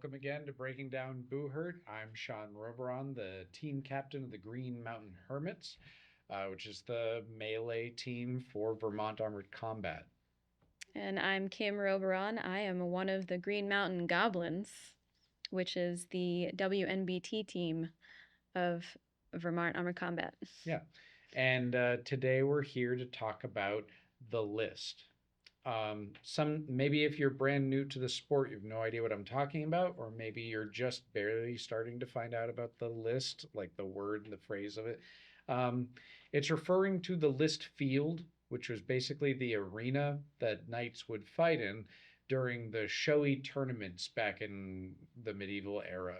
welcome again to Breaking Down Buhurt. I'm Sean Robheron, the team captain of the Green Mountain Hermits, which is the melee team for Vermont Armored Combat. And I'm Kim Robheron. I am one of the Green Mountain Goblins, which is the WNBT team of Vermont Armored Combat. Yeah. And today we're here to talk about the list. Maybe if you're brand new to the sport, you have no idea what I'm talking about, or maybe you're just barely starting to find out about the list, like the word and the phrase of it. Um, it's referring to the list field, which was basically the arena that knights would fight in during the showy tournaments back in the medieval era.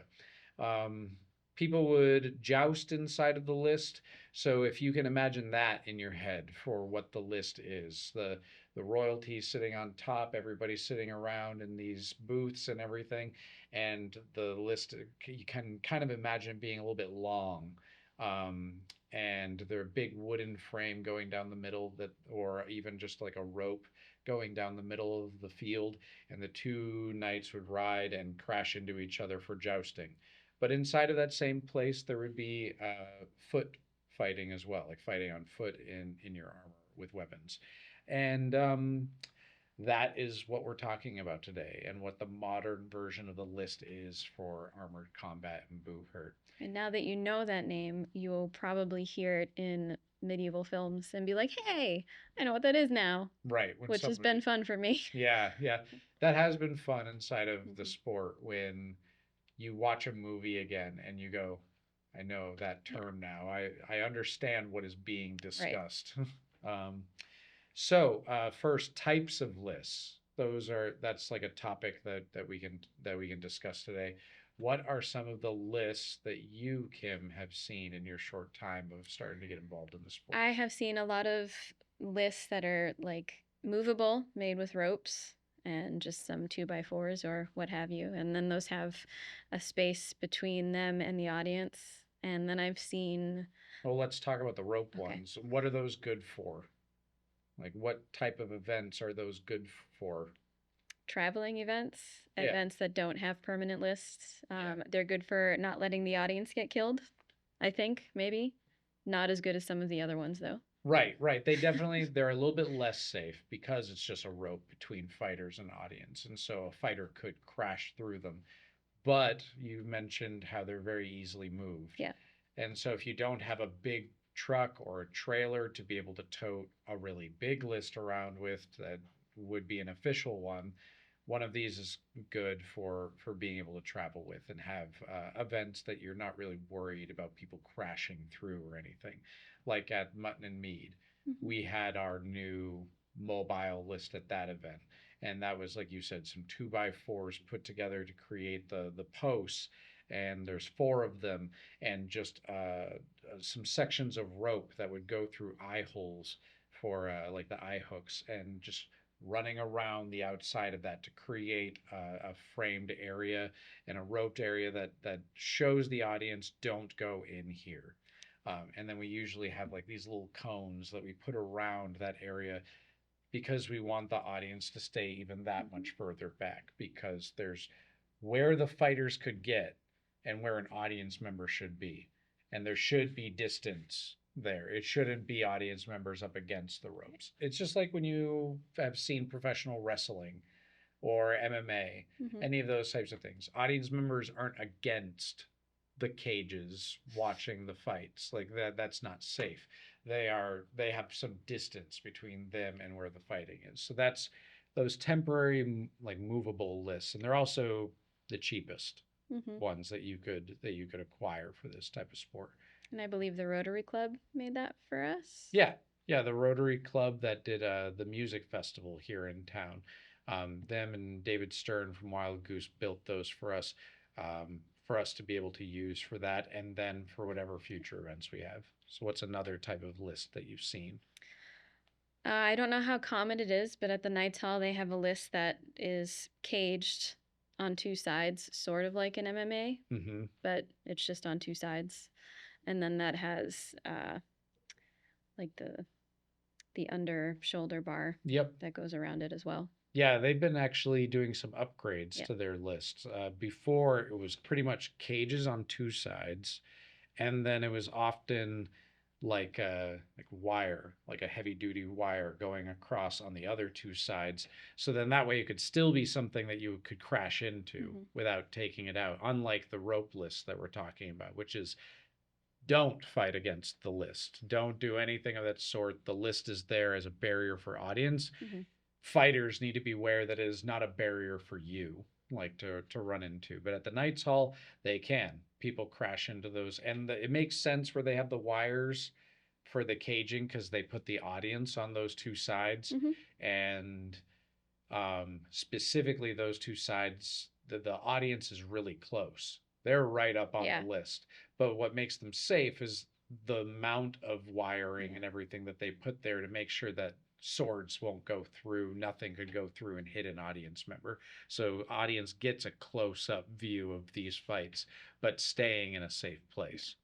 Um, People would joust inside of the list. So if you can imagine that in your head for what the list is, the royalty sitting on top, everybody sitting around in these booths and everything, and the list you can kind of imagine being a little bit long. Um, and their big wooden frame going down the middle that, or even just like a rope going down the middle of the field, and the two knights would ride and crash into each other for jousting. But inside of that same place, there would be foot fighting as well, like fighting on foot in your armor with weapons. And that is what we're talking about today, and what the modern version of the list is for armored combat in Buhurt. And now that you know that name, you will probably hear it in medieval films and be like, hey, I know what that is now. Right. Which has been fun for me. Yeah, yeah. That has been fun inside of the sport when you watch a movie again and you go, I know that term now. I understand what is being discussed. um, first, types of lists. That's like a topic that we can discuss today. What are some of the lists that you, Kim, have seen in your short time of starting to get involved in the sport? I have seen a lot of lists that are like movable, made with ropes and just some 2x4s or what have you. And then those have a space between them and the audience. And then I've seen. Well, let's talk about the rope ones. What are those good for? Like, what type of events are those good for? Traveling events that don't have permanent lists. They're good for not letting the audience get killed, I think, maybe. Not as good as some of the other ones, though. Right, right. They're a little bit less safe because it's just a rope between fighters and audience. And so a fighter could crash through them. But you mentioned how they're very easily moved. Yeah. And so if you don't have a big truck or a trailer to be able to tote a really big list around with that would be an official one of these is good for being able to travel with and have events that you're not really worried about people crashing through or anything. Like at Mutton and Mead, we had our new mobile list at that event, and that was, like you said, some 2x4s put together to create the posts, and there's four of them, and just some sections of rope that would go through eye holes for like the eye hooks, and just running around the outside of that to create a framed area and a roped area that shows the audience, don't go in here. And then we usually have like these little cones that we put around that area because we want the audience to stay even that much further back, because there's where the fighters could get and where an audience member should be. And there should be distance there. It shouldn't be audience members up against the ropes. It's just like when you have seen professional wrestling or MMA, any of those types of things. Audience members aren't against the cages watching the fights. Like that's not safe. They have some distance between them and where the fighting is. So that's those temporary, like, movable lists, and they're also the cheapest ones that you could acquire for this type of sport. And I believe the Rotary Club made that for us. Yeah, yeah, the Rotary Club that did the music festival here in town. Them and David Stern from Wild Goose built those for us to be able to use for that, and then for whatever future events we have. So what's another type of list that you've seen? I don't know how common it is, but at the Knights Hall, they have a list that is caged on two sides, sort of like an MMA, but it's just on two sides. And then that has like the under shoulder bar Yep. that goes around it as well. Yeah, they've been actually doing some upgrades Yeah. to their lists. Before it was pretty much cages on two sides, and then it was often like wire, like a heavy duty wire going across on the other two sides. So then that way it could still be something that you could crash into Hmm. without taking it out. Unlike the rope list that we're talking about, which is don't fight against the list. Don't do anything of that sort. The list is there as a barrier for audience. Hmm. Fighters need to be aware that it is not a barrier for you like to run into, but at the Knights Hall they can. People crash into those, and it makes sense where they have the wires for the caging because they put the audience on those two sides. Hmm. And specifically those two sides, the audience is really close. They're right up on the Yeah. list. But what makes them safe is the amount of wiring Yeah. and everything that they put there to make sure that swords won't go through, nothing could go through and hit an audience member. So audience gets a close-up view of these fights, but staying in a safe place.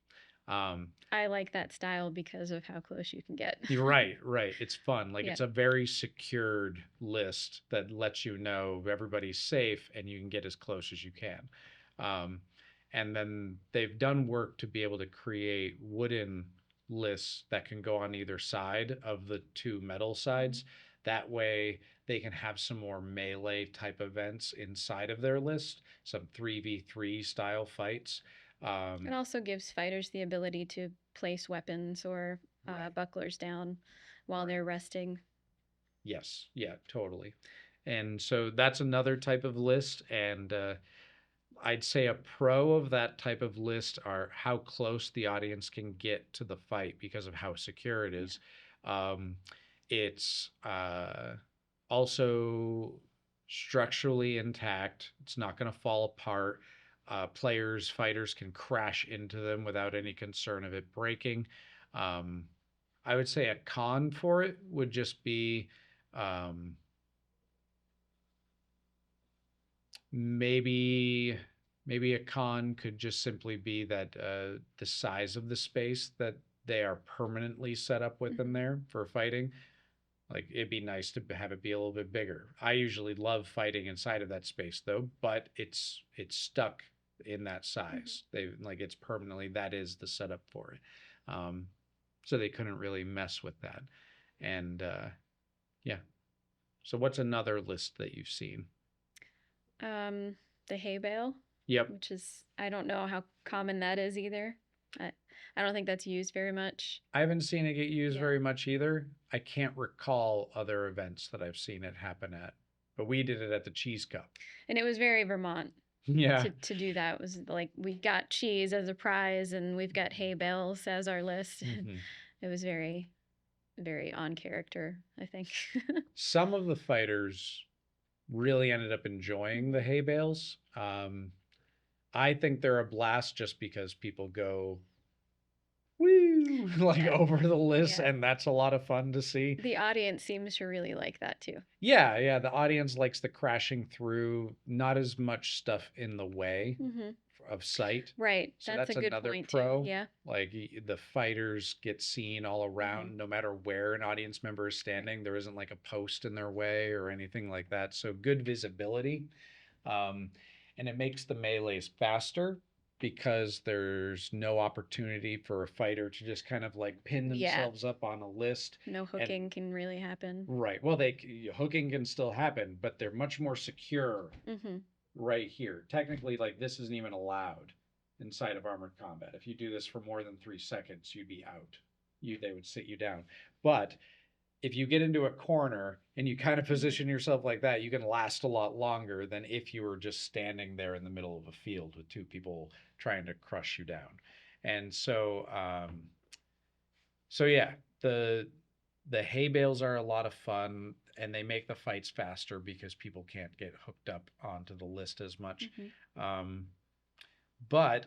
I like that style because of how close you can get. You're right, right. It's fun. Like Yeah. it's a very secured list that lets you know everybody's safe and you can get as close as you can. Um, and then they've done work to be able to create wooden lists that can go on either side of the two metal sides. That way they can have some more melee type events inside of their list, some 3v3 style fights. It also gives fighters the ability to place weapons or Right. bucklers down while Right. they're resting. Yes, yeah, totally. And so that's another type of list. And I'd say a pro of that type of list are how close the audience can get to the fight because of how secure it is. Um, it's also structurally intact, it's not going to fall apart. Fighters can crash into them without any concern of it breaking. Um, I would say a con for it would just be um, maybe maybe a con could just simply be that the size of the space that they are permanently set up within Hmm. there for fighting. Like it'd be nice to have it be a little bit bigger. I usually love fighting inside of that space though, but it's stuck in that Hmm. size. They like it's permanently that is the setup for it. Um, so they couldn't really mess with that. And yeah. So what's another list that you've seen? Um, the hay bale, Yep. which is, I don't know how common that is either. I, I don't think that's used very much. I haven't seen it get used Yeah. very much either. I can't recall other events that I've seen it happen at, but we did it at the Cheese Cup. And it was very Vermont Yeah. to do that. It was like, we got cheese as a prize and we've got hay bales as our list. Hmm. It was very, very on character, I think. Some of the fighters really ended up enjoying the Mhm. hay bales. I think they're a blast just because people go woo like Yeah. over the list, Yeah. and that's a lot of fun to see. The audience seems to really like that too. Yeah, yeah, the audience likes the crashing through, not as much stuff in the way Hmm. of sight. Right. So That's a that's good another point too. pro. Yeah. Like the fighters get seen all Hmm. around, no matter where an audience member is Right. standing. There isn't like a post in their way or anything like that. So good visibility. Um, and it makes the melees faster because there's no opportunity for a fighter to just kind of like pin Yeah. themselves up on a list. No And hooking can really happen. right, well, hooking can still happen, but they're much more secure Hmm. right here. Technically, like this isn't even allowed inside of armored combat. If you do this for more than 3 seconds, you'd be out. They would sit you down. But if you get into a corner and you kind of position yourself like that, you can last a lot longer than if you were just standing there in the middle of a field with two people trying to crush you down. And so yeah, the hay bales are a lot of fun and they make the fights faster because people can't get hooked up onto the list as much. Hmm. Um, but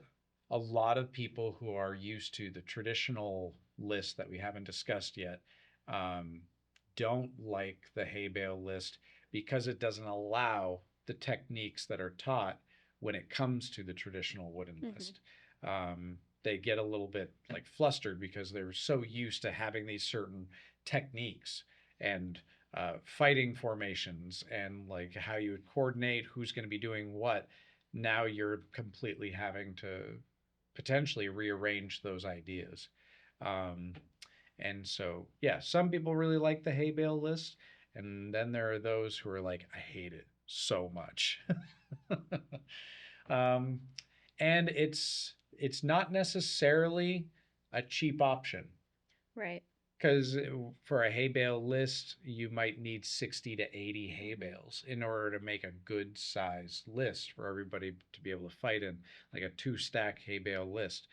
a lot of people who are used to the traditional list that we haven't discussed yet um, don't like the hay bale list because it doesn't allow the techniques that are taught when it comes to the traditional wooden Hmm. list. They get a little bit like flustered because they're so used to having these certain techniques and fighting formations and like how you would coordinate who's going to be doing what. Now you're completely having to potentially rearrange those ideas. Um, and so, yeah, some people really like the hay bale list, and then there are those who are like, I hate it so much. um, and it's not necessarily a cheap option Right. because for a hay bale list, you might need 60 to 80 hay bales in order to make a good size list for everybody to be able to fight in, like a 2 stack hay bale list.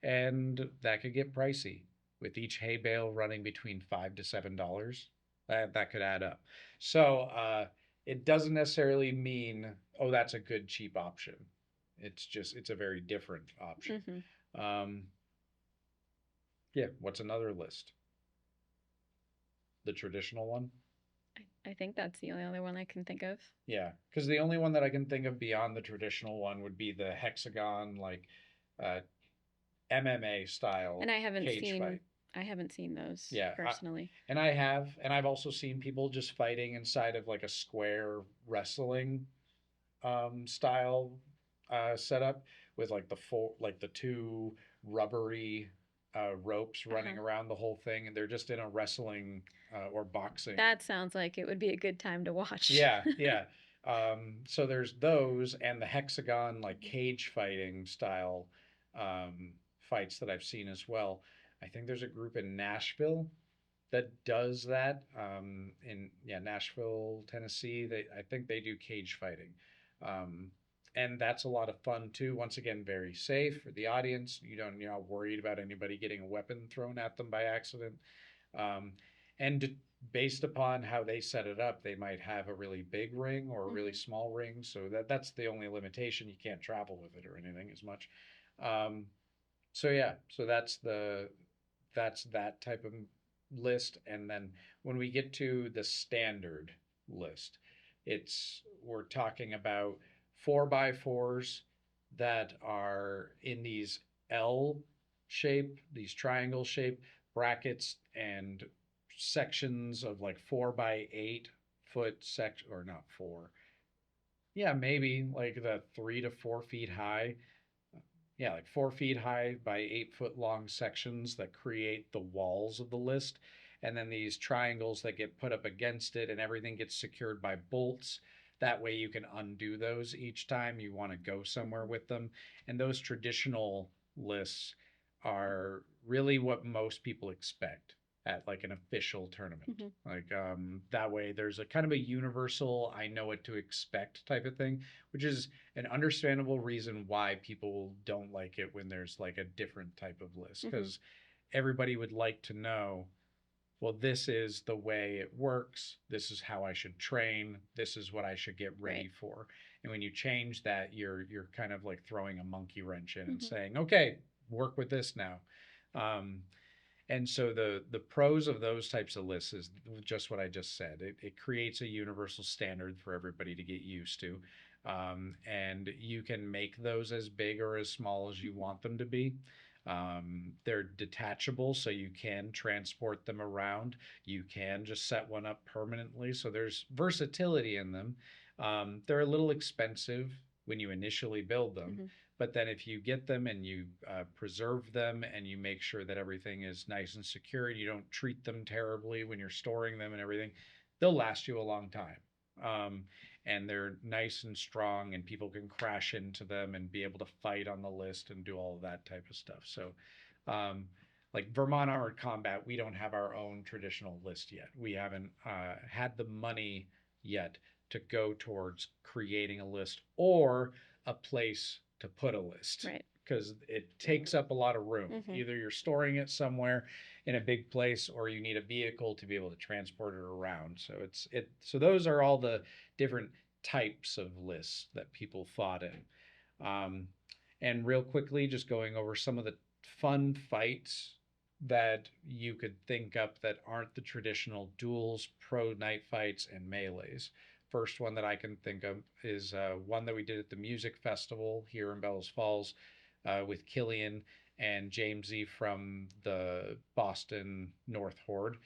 And that could get pricey with each hay bale running between $5 to $7. That could add up. So it doesn't necessarily mean, oh, that's a good cheap option. It's a very different option. Mm-hmm. Yeah, what's another list? The traditional one? I think that's the only other one I can think of. Yeah, because the only one that I can think of beyond the traditional one would be the hexagon, like uh, MMA style And cage fight. I haven't seen those Yeah, personally. and I've also seen people just fighting inside of like a square wrestling style setup with like the two rubbery ropes running Uh-huh. around the whole thing, and they're just in a wrestling or boxing. That sounds like it would be a good time to watch. Yeah, yeah. So there's those and the hexagon like cage fighting style fights that I've seen as well. I think there's a group in Nashville that does that. In yeah, Nashville, Tennessee. I think they do cage fighting. Um, and that's a lot of fun too. Once again, very safe for the audience. You're not worried about anybody getting a weapon thrown at them by accident. Um, and based upon how they set it up, they might have a really big ring or a really small ring. So that's the only limitation. You can't travel with it or anything as much. Um, so yeah, so that's that type of list. And then when we get to the standard list, we're talking about 4x4s that are in these L shape, these triangle shape brackets and sections of like 4x8 foot section, or not four. Yeah, maybe like the 3 to 4 feet high. Yeah, like 4 feet high by 8 foot long sections that create the walls of the list. And then these triangles that get put up against it, and everything gets secured by bolts. That way you can undo those each time you want to go somewhere with them. And those traditional lists are really what most people expect at like an official tournament. Mm-hmm. Like that way there's a kind of a universal I know what to expect type of thing, which is an understandable reason why people don't like it when there's like a different type of list, because everybody would like to know, well, this is the way it works, this is how I should train, this is what I should get ready Right. for. And when you change that, you're kind of like throwing a monkey wrench in and saying, okay, work with this now. And so the pros of those types of lists is just what I just said. It creates a universal standard for everybody to get used to. And you can make those as big or as small as you want them to be. They're detachable, so you can transport them around. You can just set one up permanently, so there's versatility in them. They're a little expensive when you initially build them, but then if you get them and you preserve them and you make sure that everything is nice and secure, you don't treat them terribly when you're storing them and everything, they'll last you a long time. And they're nice and strong, and people can crash into them and be able to fight on the list and do all of that type of stuff. So, like Vermont Armored Combat, we don't have our own traditional list yet. We haven't had the money yet to go towards creating a list or a place to put a list. Right. Because it takes up a lot of room. Either you're storing it somewhere in a big place, or you need a vehicle to be able to transport it around. So so those are all the different types of lists that people fought in. And real quickly, just going over some of the fun fights that you could think up that aren't the traditional duels, pro night fights, and melees. First one that I can think of is one that we did at the music festival here in Bellows Falls with Killian and Jamesy from the Boston North Horde.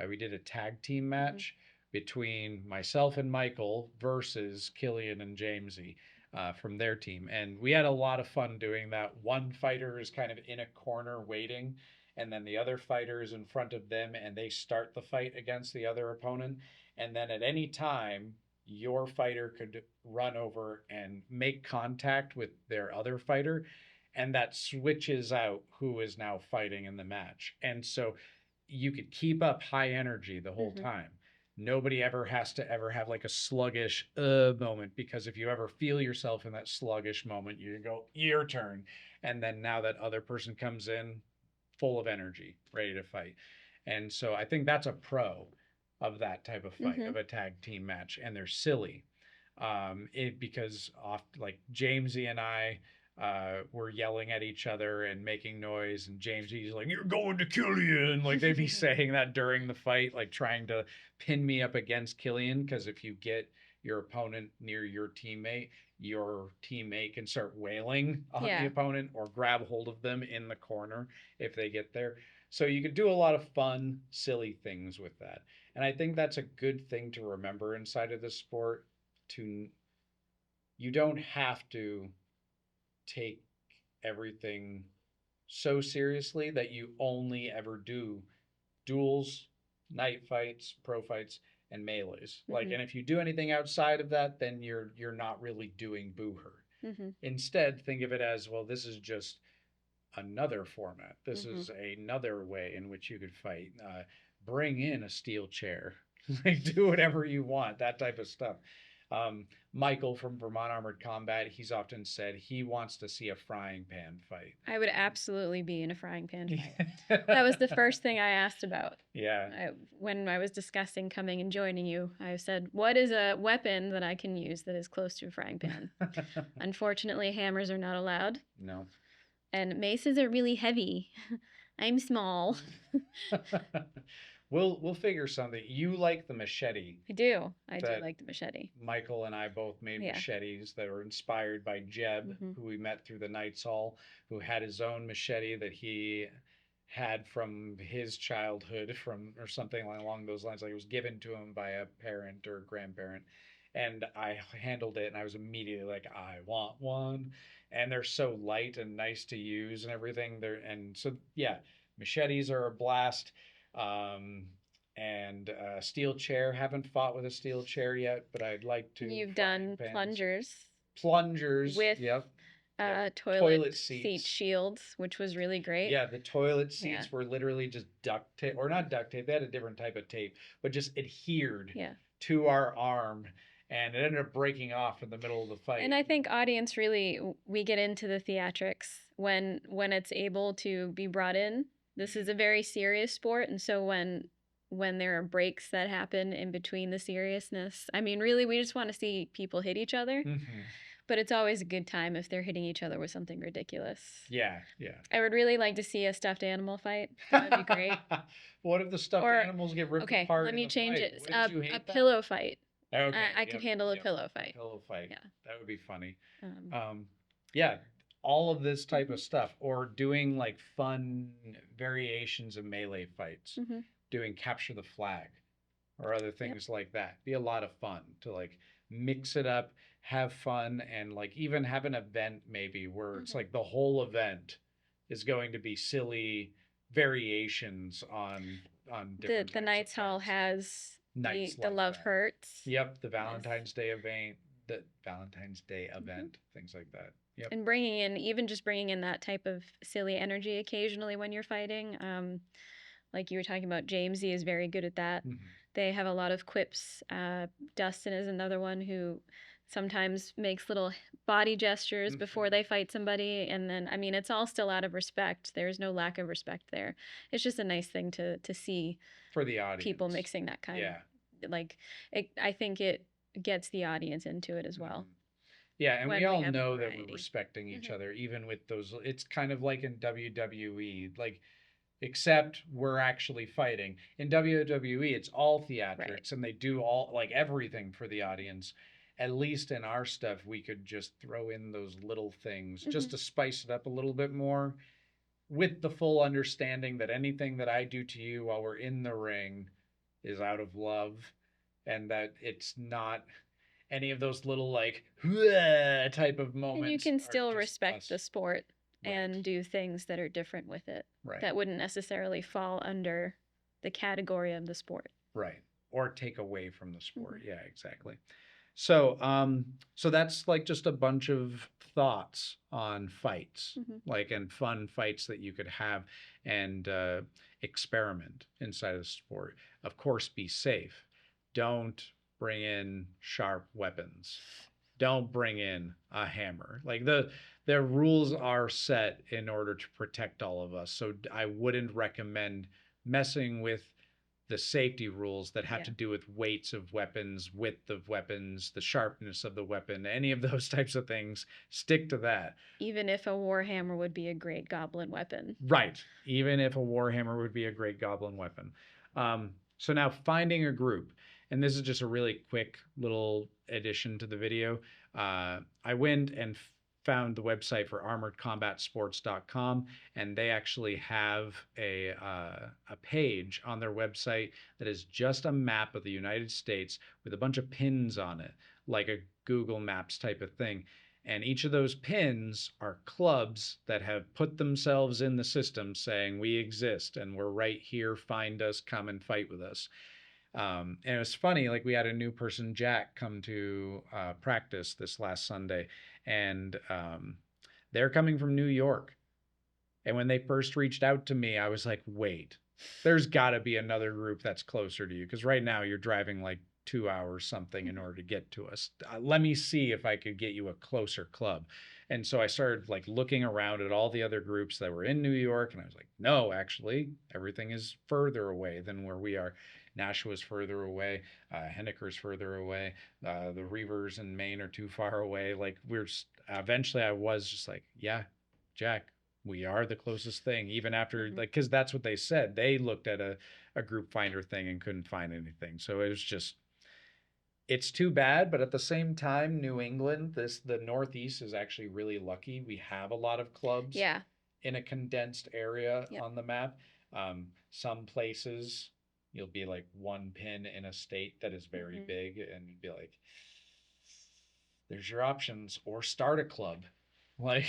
We did a tag team match between myself and Michael versus Killian and Jamesy from their team. And we had a lot of fun doing that. One fighter is kind of in a corner waiting, and then the other fighter is in front of them, and they start the fight against the other opponent. And then at any time, your fighter could run over and make contact with their other fighter, and that switches out who is now fighting in the match. And so you could keep up high energy the whole time. Nobody ever has to ever have like a sluggish moment, because if you ever feel yourself in that sluggish moment, you go, your turn. And then now that other person comes in full of energy, ready to fight. And so I think that's a pro of that type of fight, of a tag team match. And they're silly. Because like Jamesy and I were yelling at each other and making noise, and Jamesy's like, "You're going to Killian!" Like they'd be saying that during the fight, like trying to pin me up against Killian, because if you get your opponent near your teammate can start wailing on the opponent or grab hold of them in the corner if they get there. So you could do a lot of fun, silly things with that. And I think that's a good thing to remember inside of the sport. You don't have to take everything so seriously that you only ever do duels, night fights, pro fights, and melees. Like, and if you do anything outside of that, then you're not really doing Buhurt. Instead, think of it as, well, this is just another format. This is another way in which you could fight. Bring in a steel chair. Like, do whatever you want, that type of stuff. Michael from Vermont Armored Combat, he's often said he wants to see a frying pan fight. I would absolutely be in a frying pan fight. That was the first thing I asked about. Yeah. When I was discussing coming and joining you, I said, what is a weapon that I can use that is close to a frying pan? Unfortunately, hammers are not allowed. No. And maces are really heavy. I'm small. We'll figure something. You like the machete. I do like the machete. Michael and I both made machetes that were inspired by Jeb, who we met through the Knights Hall, who had his own machete that he had from his childhood, or something along those lines. Like it was given to him by a parent or grandparent. And I handled it, and I was immediately like, I want one. And they're so light and nice to use and everything. Machetes are a blast. And steel chair. Haven't fought with a steel chair yet, but I'd like to. You've done plungers. With toilet seat shields, which was really great. Yeah, the toilet seats were literally just duct tape, or not duct tape. They had a different type of tape, but just adhered to our arm. And it ended up breaking off in the middle of the fight. And I think audience really, we get into the theatrics when it's able to be brought in. This is a very serious sport, and so when there are breaks that happen in between the seriousness, I mean, really, we just want to see people hit each other. But it's always a good time if they're hitting each other with something ridiculous. Yeah. I would really like to see a stuffed animal fight. That would be great. What if the stuffed animals get ripped apart? Okay, let me change it. A pillow fight. Okay. I could handle a pillow fight. Pillow fight. Yeah. That would be funny. All of this type of stuff, or doing like fun variations of melee fights, doing capture the flag or other things like that. Be a lot of fun to like mix it up, have fun, and like even have an event maybe where it's like the whole event is going to be silly variations on different. The Knights Hall has the Love Hurts. Yep, the Valentine's Day event, things like that. Yep. And bringing in that type of silly energy occasionally when you're fighting. Like you were talking about, Jamesy is very good at that. They have a lot of quips. Dustin is another one who sometimes makes little body gestures before they fight somebody. And then, I mean, it's all still out of respect. There's no lack of respect there. It's just a nice thing to see for the audience. People mixing that kind of, like, I think it gets the audience into it as well. Yeah, and we all know that we're respecting each other, even with those. It's kind of like in WWE, like, except we're actually fighting. In WWE, it's all theatrics, and they do all, like, everything for the audience. At least in our stuff, we could just throw in those little things just to spice it up a little bit more, with the full understanding that anything that I do to you while we're in the ring is out of love. and that it's not any of those little like type of And you moments can are still just respect the us. sport Right. and do things that are different with it Right. that wouldn't necessarily fall under the category of the sport. Right. Or take away from the sport. Mm-hmm. Yeah, exactly. So that's like just a bunch of thoughts on fights, Mm-hmm. like and fun fights that you could have and experiment inside of the sport. Of course, be safe. Don't bring in sharp weapons. Don't bring in a hammer. Like the rules are set in order to protect all of us. So I wouldn't recommend messing with the safety rules that have Yeah. to do with weights of weapons, width of weapons, the sharpness of the weapon, any of those types of things. Stick to that. Even if a warhammer would be a great goblin weapon. Right. Even if a warhammer would be a great goblin weapon. So now finding a group, and this is just a really quick little addition to the video. I went and found the website for armoredcombatsports.com, and they actually have a page on their website that is just a map of the United States with a bunch of pins on it, like a Google Maps type of thing. And each of those pins are clubs that have put themselves in the system saying, we exist and we're right here. Find us, come and fight with us. And it was funny, like we had a new person, Jack, come to practice this last Sunday, and they're coming from New York. And when they first reached out to me, I was like, wait, there's got to be another group that's closer to you. Because right now you're driving like 2 hours something in order to get to us. Let me see if I could get you a closer club. And so I started like looking around at all the other groups that were in New York. And I was like, no, actually, everything is further away than where we are. Nashua's further away. Henniker's further away. The Reavers in Maine are too far away. Like eventually I was just like, yeah, Jack, we are the closest thing, even after like, because that's what they said. They looked at a group finder thing and couldn't find anything. So it was just, it's too bad. But at the same time, New England, the Northeast is actually really lucky. We have a lot of clubs in a condensed area on the map. Some places you'll be like one pin in a state that is very big, and you'd be like, there's your options, or start a club. Like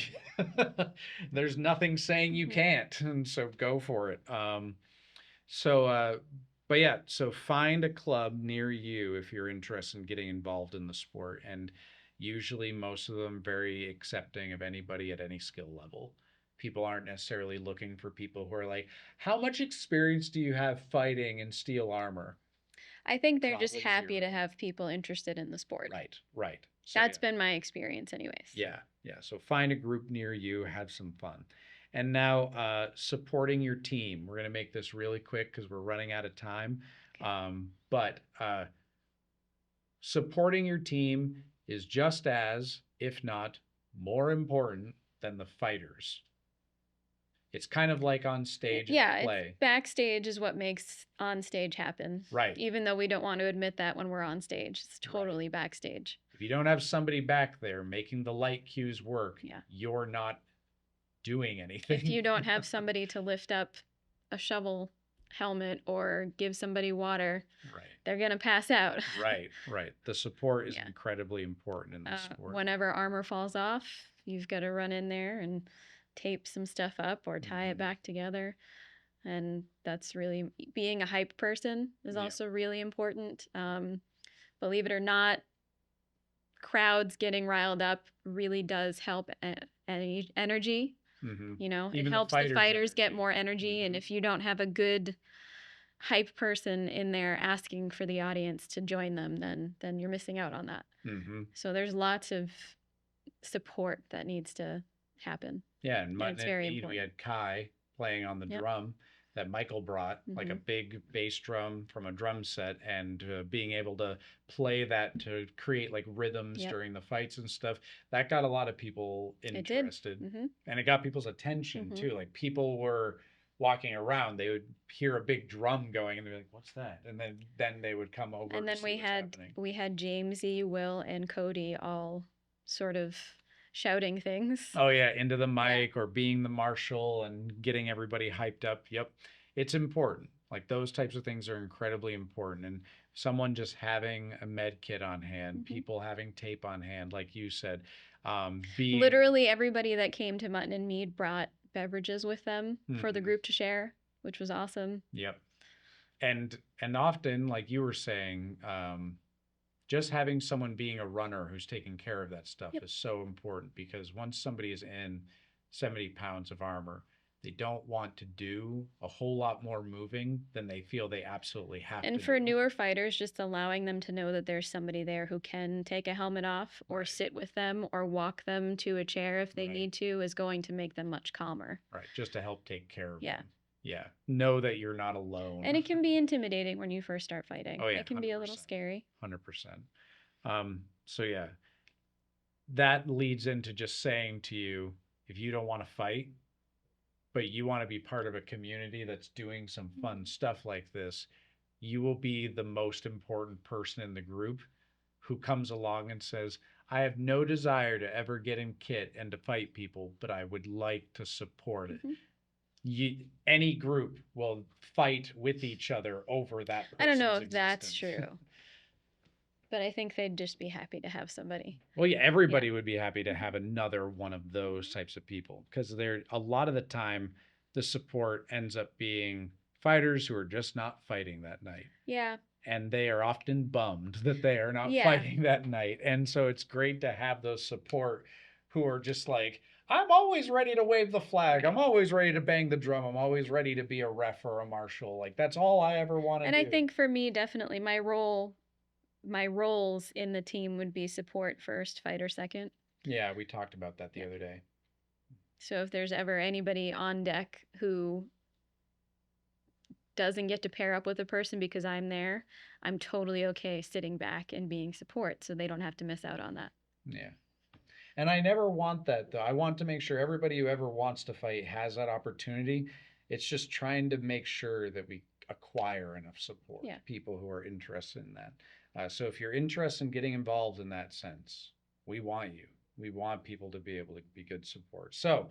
there's nothing saying you can't, and so go for it. But yeah, so find a club near you if you're interested in getting involved in the sport, and usually most of them very accepting of anybody at any skill level. People aren't necessarily looking for people who are like, how much experience do you have fighting in steel armor? I think they're just happy to have people interested in the sport. Right. So, that's been my experience anyways. Yeah. So find a group near you, have some fun. And now supporting your team. We're going to make this really quick because we're running out of time. But supporting your team is just as, if not more important than the fighters. It's kind of like on stage play. Backstage is what makes on stage happen. Right. Even though we don't want to admit that when we're on stage. It's totally backstage. If you don't have somebody back there making the light cues work, you're not doing anything. If you don't have somebody to lift up a shovel helmet or give somebody water, they're going to pass out. Right. The support is incredibly important in this sport. Whenever armor falls off, you've got to run in there and tape some stuff up or tie it back together. And that's really, being a hype person is also really important. Believe it or not, crowds getting riled up really does help energy. You know, it helps the fighters get more energy. And if you don't have a good hype person in there asking for the audience to join them, then you're missing out on that. So there's lots of support that needs to happen. Yeah, and it's very important. We had Kai playing on the drum that Michael brought, like a big bass drum from a drum set, and being able to play that to create like rhythms during the fights and stuff, that got a lot of people interested. And it got people's attention too. Like people were walking around, they would hear a big drum going and they're like, what's that? And then they would come over. And then we had Jamesy, Will, and Cody all sort of shouting things. Oh yeah, into the mic or being the marshal and getting everybody hyped up. Yep. It's important. Like those types of things are incredibly important. And someone just having a med kit on hand, Mhm. people having tape on hand, like you said, being Literally everybody that came to Mutton and Mead brought beverages with them for the Mhm. group to share, which was awesome. Yep. And often, like you were saying, just having someone being a runner who's taking care of that stuff Yep. is so important, because once somebody is in 70 pounds of armor, they don't want to do a whole lot more moving than they feel they absolutely have And to for do. newer fighters, just allowing them to know that there's somebody there who can take a helmet off or Right. sit with them or walk them to a chair if they Right. need to is going to make them much calmer. Right. Just to help take care of Yeah. them. Yeah. Know that you're not alone. And it can be intimidating when you first start fighting. Oh, yeah. It can be a little scary. 100%. So, yeah, that leads into just saying to you, if you don't want to fight, but you want to be part of a community that's doing some fun stuff like this, you will be the most important person in the group who comes along and says, I have no desire to ever get in kit and to fight people, but I would like to support it. Any group will fight with each other over that person's I don't know if existence. that's true. But I think they'd just be happy to have somebody. Well, yeah, everybody would be happy to have another one of those types of people, because they're a lot of the time the support ends up being fighters who are just not fighting that night. Yeah. And they are often bummed that they are not Yeah. fighting that night. And so it's great to have those support who are just like, I'm always ready to wave the flag. I'm always ready to bang the drum. I'm always ready to be a ref or a marshal. Like, that's all I ever want to do. And I think for me, definitely my roles in the team would be support first, fighter second. Yeah, we talked about that the other day. So if there's ever anybody on deck who doesn't get to pair up with a person because I'm there, I'm totally okay sitting back and being support so they don't have to miss out on that. Yeah. And I never want that, though. I want to make sure everybody who ever wants to fight has that opportunity. It's just trying to make sure that we acquire enough support, people who are interested in that. So if you're interested in getting involved in that sense, we want you. We want people to be able to be good support. So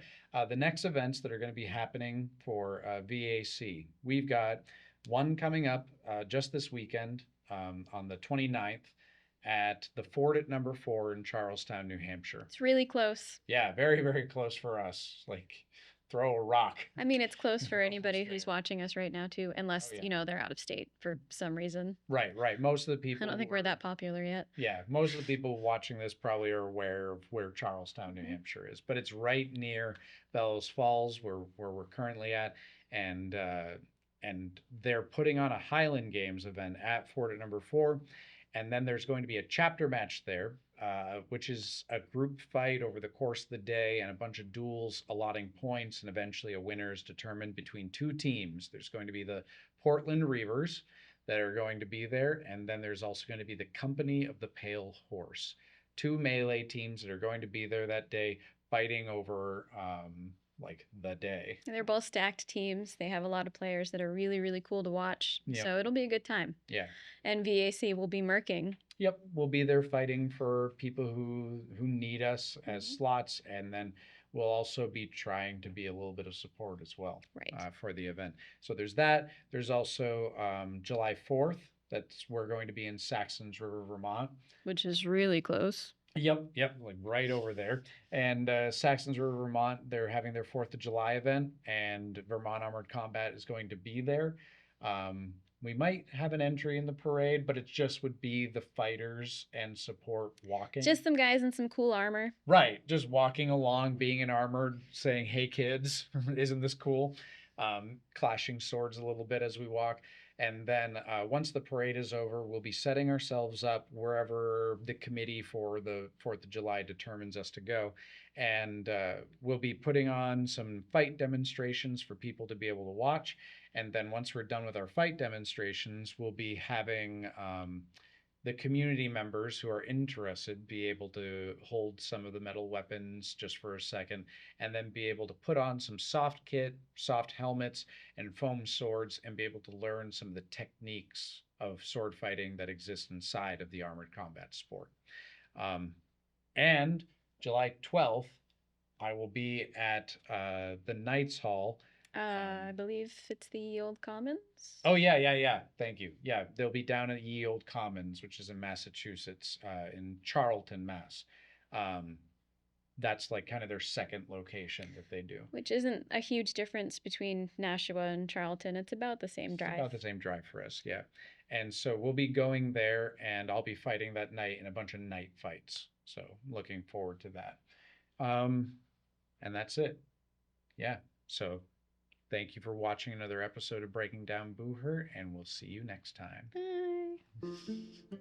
the next events that are going to be happening for VAC, we've got one coming up just this weekend on the 29th at the fort at number 4 in Charlestown, New Hampshire. It's really close. Yeah, very, very close for us. Like, throw a rock. I mean, it's close for anybody who's watching us right now, too, unless, they're out of state for some reason. Right. Most of the people. I don't think we're that popular yet. Yeah, most of the people watching this probably are aware of where Charlestown, New Hampshire is, but it's right near Bellows Falls, where we're currently at, and they're putting on a Highland Games event at Fort at number 4. And then there's going to be a chapter match there, which is a group fight over the course of the day and a bunch of duels allotting points, and eventually a winner is determined between two teams. There's going to be the Portland Reavers that are going to be there, and then there's also going to be the Company of the Pale Horse, two melee teams that are going to be there that day fighting over like the day. And they're both stacked teams. They have a lot of players that are really, really cool to watch. Yep. So it'll be a good time. Yeah. And VAC will be murking. Yep, we'll be there fighting for people who need us as slots, and then we'll also be trying to be a little bit of support as well, for the event. So there's that. There's also July 4th. We're going to be in Saxons River, Vermont, which is really close. Yep, like right over there. And Saxons River, Vermont, they're having their 4th of July event, and Vermont Armored Combat is going to be there. We might have an entry in the parade, but it just would be the fighters and support walking. Just some guys in some cool armor. Right, just walking along, being in armor, saying, hey kids, isn't this cool? Clashing swords a little bit as we walk. And then once the parade is over, we'll be setting ourselves up wherever the committee for the 4th of July determines us to go. And we'll be putting on some fight demonstrations for people to be able to watch. And then once we're done with our fight demonstrations, we'll be having the community members who are interested be able to hold some of the metal weapons just for a second, and then be able to put on some soft kit, soft helmets, and foam swords, and be able to learn some of the techniques of sword fighting that exist inside of the armored combat sport. And July 12th, I will be at the Knights Hall I believe it's the Old Commons. Oh yeah. Thank you. Yeah, they'll be down at Ye Old Commons, which is in Massachusetts, in Charlton, Mass. Um, that's like kind of their second location that they do. Which isn't a huge difference between Nashua and Charlton. It's about the same It's drive. about the same drive for us, yeah. And so we'll be going there, and I'll be fighting that night in a bunch of night fights. So looking forward to that. And that's it. Yeah. So thank you for watching another episode of Breaking Down Buhurt, and we'll see you next time. Bye.